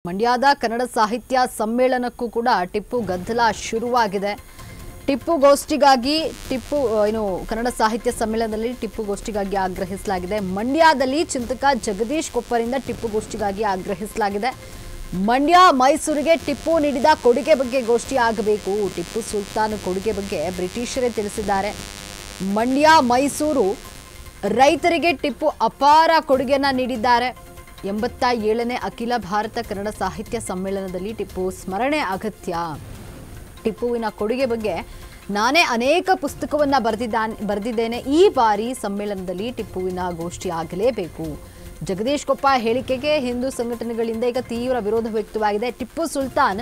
ಮಂಡ್ಯದ ಕನ್ನಡ ಸಾಹಿತ್ಯ ಸಮ್ಮೇಳನಕ್ಕೂ ಕೂಡ ಟಿಪ್ಪು ಗದ್ದಲ ಶುರುವಾಗಿದೆ. ಟಿಪ್ಪು ಗೋಷ್ಠಿಗಾಗಿ ಕನ್ನಡ ಸಾಹಿತ್ಯ ಸಮ್ಮೇಳನದಲ್ಲಿ ಟಿಪ್ಪು ಗೋಷ್ಠಿಗಾಗಿ ಆಗ್ರಹಿಸಲಾಗಿದೆ. ಮಂಡ್ಯದಲ್ಲಿ ಚಿಂತಕ ಜಗದೀಶ್ ಕೊಪ್ಪರಿಂದ ಟಿಪ್ಪು ಗೋಷ್ಠಿಗಾಗಿ ಆಗ್ರಹಿಸಲಾಗಿದೆ. ಮಂಡ್ಯ ಮೈಸೂರಿಗೆ ಟಿಪ್ಪು ನೀಡಿದ ಕೊಡುಗೆ ಬಗ್ಗೆ ಗೋಷ್ಠಿ ಆಗಬೇಕು. ಟಿಪ್ಪು ಸುಲ್ತಾನ್ ಕೊಡುಗೆ ಬಗ್ಗೆ ಬ್ರಿಟಿಷರೇ ತಿಳಿಸಿದ್ದಾರೆ. ಮಂಡ್ಯ ಮೈಸೂರು ರೈತರಿಗೆ ಟಿಪ್ಪು ಅಪಾರ ಕೊಡುಗೆಯನ್ನ ನೀಡಿದ್ದಾರೆ. 87ನೇ ಅಖಿಲ ಭಾರತ ಕನ್ನಡ ಸಾಹಿತ್ಯ ಸಮ್ಮೇಳನದಲ್ಲಿ ಟಿಪ್ಪು ಸ್ಮರಣೆ ಅಗತ್ಯ. ಟಿಪ್ಪುವಿನ ಕೊಡುಗೆ ಬಗ್ಗೆ ನಾನೇ ಅನೇಕ ಪುಸ್ತಕವನ್ನ ಬರೆದಿದ್ದೇನೆ. ಈ ಬಾರಿ ಸಮ್ಮೇಳನದಲ್ಲಿ ಟಿಪ್ಪುವಿನ ಗೋಷ್ಠಿ ಆಗಲೇಬೇಕು. ಜಗದೀಶ್ ಕೊಪ್ಪ ಹೇಳಿಕೆಗೆ ಹಿಂದೂ ಸಂಘಟನೆಗಳಿಂದ ಈಗ ತೀವ್ರ ವಿರೋಧ ವ್ಯಕ್ತವಾಗಿದೆ. ಟಿಪ್ಪು ಸುಲ್ತಾನ್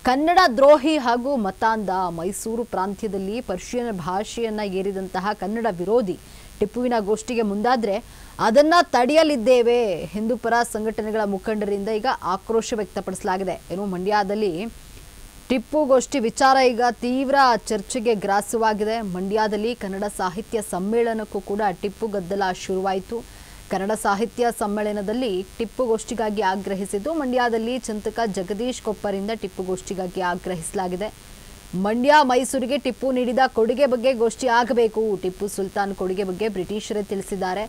ಕನ್ನಡ ದ್ರೋಹಿ ಹಾಗೂ ಮತಾಂಧ. ಮೈಸೂರು ಪ್ರಾಂತ್ಯದಲ್ಲಿ ಪರ್ಷಿಯನ್ ಭಾಷೆಯನ್ನ ಏರಿದಂತಹ ಕನ್ನಡ ವಿರೋಧಿ ಟಿಪ್ಪುವಿನ ಗೋಷ್ಠಿಗೆ ಮುಂದಾದ್ರೆ ಅದನ್ನ ತಡೆಯಲಿದ್ದೇವೆ. ಹಿಂದೂ ಪರ ಸಂಘಟನೆಗಳ ಮುಖಂಡರಿಂದ ಈಗ ಆಕ್ರೋಶ ವ್ಯಕ್ತಪಡಿಸಲಾಗಿದೆ. ಮಂಡ್ಯದಲ್ಲಿ ಟಿಪ್ಪು ಗೋಷ್ಠಿ ವಿಚಾರ ಈಗ ತೀವ್ರ ಚರ್ಚೆಗೆ ಗ್ರಾಸವಾಗಿದೆ. ಮಂಡ್ಯದಲ್ಲಿ ಕನ್ನಡ ಸಾಹಿತ್ಯ ಸಮ್ಮೇಳನಕ್ಕೂ ಕೂಡ ಟಿಪ್ಪು ಗದ್ದಲ ಶುರುವಾಯಿತು. ಕನ್ನಡ ಸಾಹಿತ್ಯ ಸಮ್ಮೇಳನದಲ್ಲಿ ಟಿಪ್ಪು ಗೋಷ್ಠಿಗಾಗಿ ಆಗ್ರಹಿಸಿದ್ದು ಮಂಡ್ಯದಲ್ಲಿ ಚಿಂತಕ ಜಗದೀಶ್ ಕೊಪ್ಪರಿಂದ ಟಿಪ್ಪು ಗೋಷ್ಠಿಗಾಗಿ ಆಗ್ರಹಿಸಲಾಗಿದೆ. ಮಂಡ್ಯ ಮೈಸೂರಿಗೆ ಟಿಪ್ಪು ನೀಡಿದ ಕೊಡುಗೆ ಬಗ್ಗೆ ಗೋಷ್ಠಿ ಆಗಬೇಕು. ಟಿಪ್ಪು ಸುಲ್ತಾನ್ ಕೊಡುಗೆ ಬಗ್ಗೆ ಬ್ರಿಟಿಷರೇ ತಿಳಿಸಿದ್ದಾರೆ.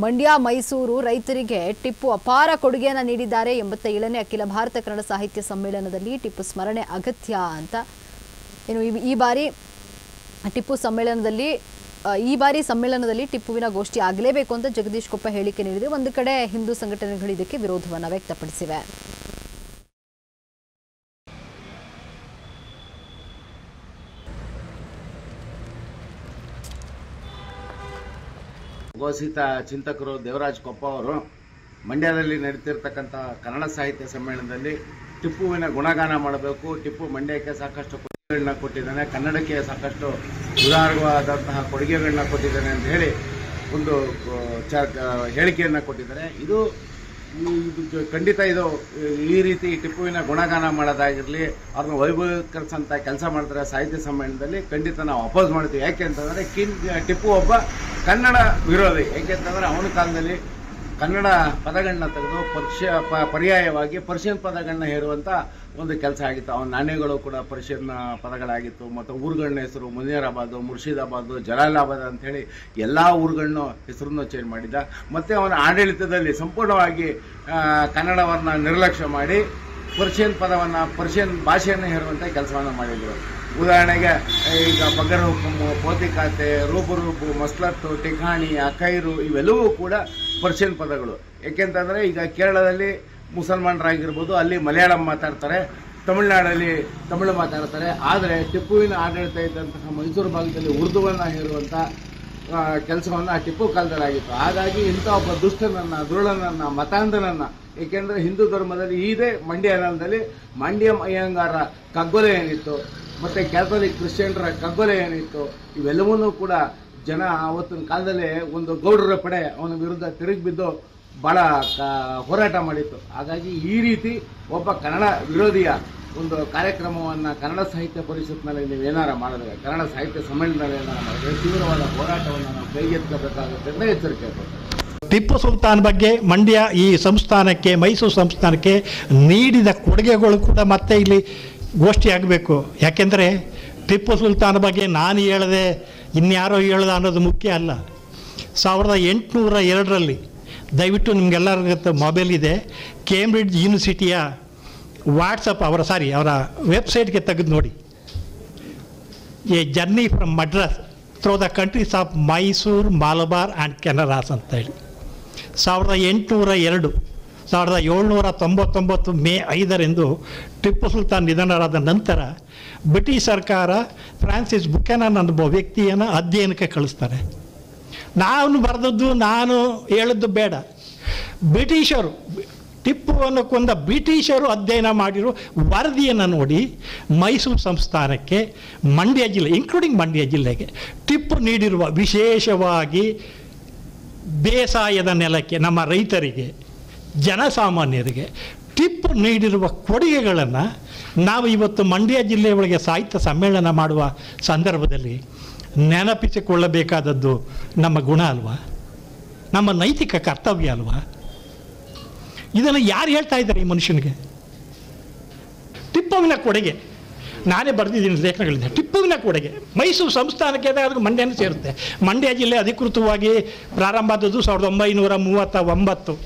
ಮಂಡ್ಯ ಮೈಸೂರು ರೈತರಿಗೆ ಟಿಪ್ಪು ಅಪಾರ ಕೊಡುಗೆಯನ್ನು ನೀಡಿದ್ದಾರೆ. 87ನೇ ಅಖಿಲ ಭಾರತ ಕನ್ನಡ ಸಾಹಿತ್ಯ ಸಮ್ಮೇಳನದಲ್ಲಿ ಟಿಪ್ಪು ಸ್ಮರಣೆ ಅಗತ್ಯ ಅಂತ ಈ ಬಾರಿ ಸಮ್ಮೇಳನದಲ್ಲಿ ಟಿಪ್ಪುವಿನ ಗೋಷ್ಠಿ ಆಗಲೇಬೇಕು ಅಂತ ಜಗದೀಶ್ ಕೊಪ್ಪ ಹೇಳಿಕೆ ನೀಡಿದೆ. ಒಂದು ಕಡೆ ಹಿಂದೂ ಸಂಘಟನೆಗಳು ಇದಕ್ಕೆ ವಿರೋಧವನ್ನು ವ್ಯಕ್ತಪಡಿಸಿವೆ. ಘೋಷಿತ ಚಿಂತಕರು ದೇವರಾಜ್ ಕೊಪ್ಪ ಅವರು ಮಂಡ್ಯದಲ್ಲಿ ನಡೀತಿರ್ತಕ್ಕಂಥ ಕನ್ನಡ ಸಾಹಿತ್ಯ ಸಮ್ಮೇಳನದಲ್ಲಿ ಟಿಪ್ಪುವಿನ ಗುಣಗಾನ ಮಾಡಬೇಕು. ಟಿಪ್ಪು ಮಂಡ್ಯಕ್ಕೆ ಸಾಕಷ್ಟು ಕೊಡುಗೆಗಳನ್ನ ಕೊಟ್ಟಿದ್ದಾನೆ, ಕನ್ನಡಕ್ಕೆ ಸಾಕಷ್ಟು ಉದಾರವಾದಂತಹ ಕೊಡುಗೆಗಳನ್ನ ಕೊಟ್ಟಿದ್ದಾನೆ ಅಂತ ಹೇಳಿ ಒಂದು ಹೇಳಿಕೆಯನ್ನು ಕೊಟ್ಟಿದ್ದಾರೆ. ಇದು ಖಂಡಿತ ಇದು ಈ ರೀತಿ ಟಿಪ್ಪುವಿನ ಗುಣಗಾನ ಮಾಡೋದಾಗಿರಲಿ, ಅವ್ರನ್ನ ವೈಭವೀಕರಿಸಂತ ಕೆಲಸ ಮಾಡ್ತಾರೆ ಸಾಹಿತ್ಯ ಸಮ್ಮೇಳನದಲ್ಲಿ ಖಂಡಿತ ನಾವು ಅಪೋಸ್ ಮಾಡ್ತೀವಿ. ಯಾಕೆ ಅಂತಂದರೆ ಟಿಪ್ಪು ಒಬ್ಬ ಕನ್ನಡ ವಿರೋಧಿ. ಯಾಕೆಂತಂದರೆ ಅವನ ಕಾಲದಲ್ಲಿ ಕನ್ನಡ ಪದಗಳನ್ನ ತೆಗೆದು ಪರ್ಯಾಯವಾಗಿ ಪರ್ಷಿಯನ್ ಪದಗಳನ್ನ ಹೇರುವಂಥ ಒಂದು ಕೆಲಸ ಆಗಿತ್ತು. ಅವನ ನಾಣ್ಯಗಳು ಕೂಡ ಪರ್ಷಿಯನ್ ಪದಗಳಾಗಿತ್ತು. ಮತ್ತು ಊರುಗಳನ್ನ ಹೆಸರು ಮುನಿಯರಾಬಾದು, ಮುರ್ಷಿದಾಬಾದು, ಜಲಾಲಾಬಾದ್ ಅಂಥೇಳಿ ಎಲ್ಲ ಊರುಗಳನ್ನೂ ಹೆಸರನ್ನು ಚೇಂಜ್ ಮಾಡಿದ್ದ. ಮತ್ತು ಅವನ ಆಡಳಿತದಲ್ಲಿ ಸಂಪೂರ್ಣವಾಗಿ ಕನ್ನಡವನ್ನು ನಿರ್ಲಕ್ಷ್ಯ ಮಾಡಿ ಪರ್ಷಿಯನ್ ಭಾಷೆಯನ್ನು ಹೇರುವಂಥ ಕೆಲಸವನ್ನು ಮಾಡಿದರು. ಉದಾಹರಣೆಗೆ ಈಗ ಬಗರ್ ಹುಕುಮು, ಪೋತಿಕಾತೆ, ರೂಬು, ಮಸ್ಲತ್ತು, ಟಿಖಾಣಿ, ಅಖೈರು ಇವೆಲ್ಲವೂ ಕೂಡ ಪರ್ಷಿಯನ್ ಪದಗಳು. ಏಕೆಂತಂದರೆ ಈಗ ಕೇರಳದಲ್ಲಿ ಮುಸಲ್ಮಾನರಾಗಿರ್ಬೋದು, ಅಲ್ಲಿ ಮಲಯಾಳಂ ಮಾತಾಡ್ತಾರೆ, ತಮಿಳುನಾಡಲ್ಲಿ ತಮಿಳು ಮಾತಾಡ್ತಾರೆ. ಆದರೆ ಟಿಪ್ಪುವಿನ ಆಡಳಿತ ಇದ್ದಂತಹ ಮೈಸೂರು ಭಾಗದಲ್ಲಿ ಉರ್ದುವನ್ನು ಹೇರುವಂಥ ಕೆಲಸವನ್ನು ಟಿಪ್ಪು ಕಾಲದಲ್ಲಾಗಿತ್ತು. ಹಾಗಾಗಿ ಇಂಥ ಒಬ್ಬ ದುಷ್ಟನನ್ನು, ದುರುಳನನ್ನು, ಮತಾಂಧನನ್ನು, ಏಕೆಂದರೆ ಹಿಂದೂ ಧರ್ಮದಲ್ಲಿ ಇದೇ ಮಂಡ್ಯ ನೆಲದಲ್ಲಿ ಮಂಡ್ಯ ಅಯ್ಯಂಗಾರ ಕಗ್ಗೊಲೆ ಏನಿತ್ತು, ಮತ್ತು ಕ್ಯಾಥೋಲಿಕ್ ಕ್ರಿಶ್ಚಿಯನ್ರ ಕಗ್ಗೊಲೆ ಏನಿತ್ತು, ಇವೆಲ್ಲವನ್ನೂ ಕೂಡ ಜನ ಆವತ್ತಿನ ಕಾಲದಲ್ಲೇ ಒಂದು ಗೌಡರ ಪಡೆ ಅವನ ವಿರುದ್ಧ ತಿರುಗಿ ಬಿದ್ದು ಭಾಳ ಹೋರಾಟ ಮಾಡಿತ್ತು. ಹಾಗಾಗಿ ಈ ರೀತಿ ಒಬ್ಬ ಕನ್ನಡ ವಿರೋಧಿಯ ಒಂದು ಕಾರ್ಯಕ್ರಮವನ್ನು ಕನ್ನಡ ಸಾಹಿತ್ಯ ಪರಿಷತ್ನಲ್ಲಿ ನೀವೇನಾರ ಮಾಡಿದ್ರೆ, ಕನ್ನಡ ಸಾಹಿತ್ಯ ಸಮ್ಮೇಳನದಲ್ಲಿ ಏನಾರ ಮಾಡಿದ್ರೆ ತೀವ್ರವಾದ ಹೋರಾಟವನ್ನು ನಾವು ಕೈಗೆತ್ತಬೇಕಾಗುತ್ತೆ ಅಂತ ಎಚ್ಚರಿಕೆ ಕೊಡ್ತೇವೆ. ಟಿಪ್ಪು ಸುಲ್ತಾನ್ ಬಗ್ಗೆ ಮಂಡ್ಯ ಈ ಸಂಸ್ಥಾನಕ್ಕೆ, ಮೈಸೂರು ಸಂಸ್ಥಾನಕ್ಕೆ ನೀಡಿದ ಕೊಡುಗೆಗಳು ಕೂಡ ಮತ್ತೆ ಇಲ್ಲಿ ಗೋಷ್ಠಿ ಆಗಬೇಕು. ಯಾಕೆಂದರೆ ಟಿಪ್ಪು ಸುಲ್ತಾನ್ ಬಗ್ಗೆ ನಾನು ಹೇಳದೆ ಇನ್ಯಾರೋ ಹೇಳ್ದ ಅನ್ನೋದು ಮುಖ್ಯ ಅಲ್ಲ. 1802ರಲ್ಲಿ ದಯವಿಟ್ಟು ನಿಮಗೆಲ್ಲರಿಗೂ ಮೊಬೈಲ್ ಇದೆ, ಕೇಂಬ್ರಿಡ್ಜ್ ಯೂನಿವರ್ಸಿಟಿಯ ವಾಟ್ಸಪ್ ಅವರ ವೆಬ್ಸೈಟ್ಗೆ ತೆಗೆದು ನೋಡಿ. A journey from Madras through the countries of Mysore, Malabar and Canaras ಅಂತ ಹೇಳಿ 1802 1799 ಮೇ 5ರಂದು ಟಿಪ್ಪು ಸುಲ್ತಾನ್ ನಿಧನರಾದ ನಂತರ ಬ್ರಿಟಿಷ್ ಸರ್ಕಾರ ಫ್ರಾನ್ಸಿಸ್ ಬುಕೆನನ್ ಅನ್ನೋ ವ್ಯಕ್ತಿಯನ್ನು ಅಧ್ಯಯನಕ್ಕೆ ಕಳಿಸ್ತಾರೆ. ನಾನು ಬರೆದದ್ದು, ನಾನು ಹೇಳಿದ್ದು ಬೇಡ. ಬ್ರಿಟಿಷರು ಟಿಪ್ಪುವನ್ನು ಕೊಂದ ಬ್ರಿಟಿಷರು ಅಧ್ಯಯನ ಮಾಡಿರೋ ವರದಿಯನ್ನು ನೋಡಿ ಮೈಸೂರು ಸಂಸ್ಥಾನಕ್ಕೆ, ಮಂಡ್ಯ ಜಿಲ್ಲೆ ಇನ್ಕ್ಲೂಡಿಂಗ್ ಮಂಡ್ಯ ಜಿಲ್ಲೆಗೆ ಟಿಪ್ಪು ನೀಡಿರುವ ವಿಶೇಷವಾಗಿ ಬೇಸಾಯದ ನೆಲಕ್ಕೆ, ನಮ್ಮ ರೈತರಿಗೆ, ಜನಸಾಮಾನ್ಯರಿಗೆ ಟಿಪ್ಪು ನೀಡಿರುವ ಕೊಡುಗೆಗಳನ್ನು ನಾವು ಇವತ್ತು ಮಂಡ್ಯ ಜಿಲ್ಲೆಯೊಳಗೆ ಸಾಹಿತ್ಯ ಸಮ್ಮೇಳನ ಮಾಡುವ ಸಂದರ್ಭದಲ್ಲಿ ನೆನಪಿಸಿಕೊಳ್ಳಬೇಕಾದದ್ದು ನಮ್ಮ ಗುಣ ಅಲ್ವಾ, ನಮ್ಮ ನೈತಿಕ ಕರ್ತವ್ಯ ಅಲ್ವಾ? ಇದನ್ನು ಯಾರು ಹೇಳ್ತಾ ಇದ್ದಾರೆ ಈ ಮನುಷ್ಯನಿಗೆ? ಟಿಪ್ಪುವಿನ ಕೊಡುಗೆ. ನಾನೇ ಬರೆದಿದ್ದೀನಿ ಲೇಖನಗಳಿಂದ. ಟಿಪ್ಪುವಿನ ಕೊಡುಗೆ ಮೈಸೂರು ಸಂಸ್ಥಾನಕ್ಕೆ ಅದಕ್ಕೆ ಮಂಡ್ಯನೂ ಸೇರುತ್ತೆ. ಮಂಡ್ಯ ಜಿಲ್ಲೆ ಅಧಿಕೃತವಾಗಿ ಪ್ರಾರಂಭ ಆದದ್ದು 1939.